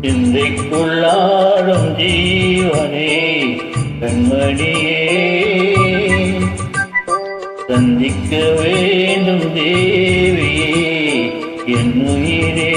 சிந்தைக்குள்ளாடும் ஜீவனே கண்மணியே சந்திக்க வேண்டும் தேவியே என் உயிரே.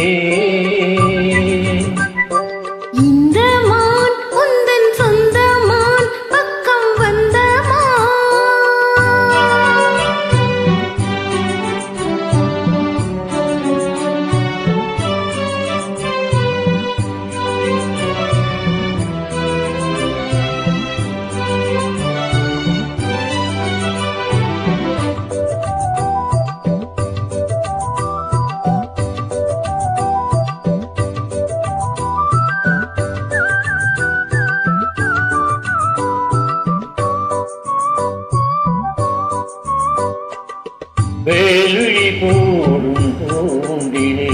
வேலுழி போடும் தோண்டிலே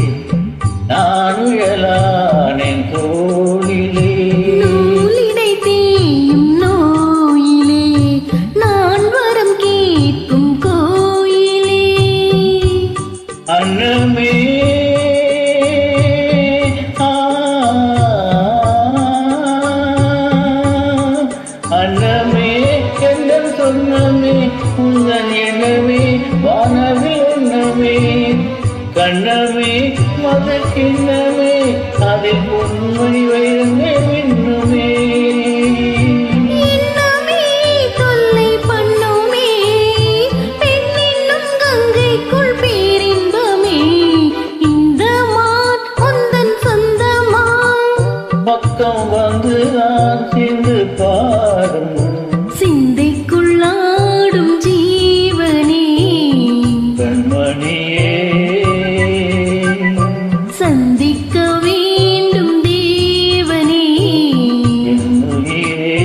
நான் உயலானேன் தோளிலே நூலிடை தேயும் நோயிலே நான் வரம் கேட்கும் கோயிலே அன்னமே அன்னமே எங்கள் சொன்னமே உங்கள் எண்ணமே வானவில் எண்ணமே கண்ணமே மதக்கிண்ணமே அதில் பொன்மணி வைரமே மின்னுமே தொல்லை பண்ணுமே பெண்ணின்னும் கங்கைக்குள் பேரின்பமே இந்த மான் உந்தன் சொந்தமா பக்கம் வந்து நான் சேர்ந்து பாடும் சிந்தைக்குள்ளாடும் ஜீவனே கண்மணியே சந்திக்க வேண்டும் தேவனே என் உயிரே.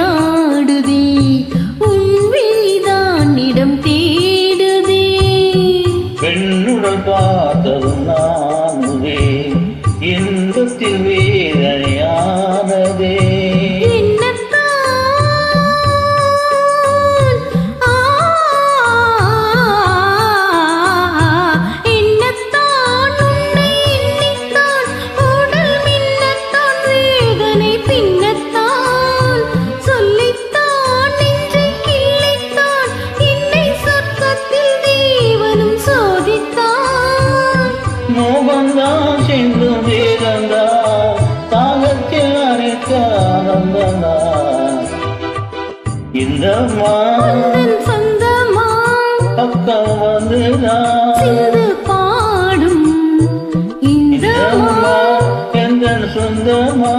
ஆடுதே உன் விழிதான் இடம் தேடுதே பெண்ணுடல் பார்த்ததும் நானுதே இன்பத்தில் வேதனையானதே மோகந்தான் சென்றும் வேதந்தா தாகத்தில் அனைத்து ஆனந்தந்தா இந்த சொந்தமா பக்கம் வந்துதான் பாடும் இந்த எந்த சொந்தமா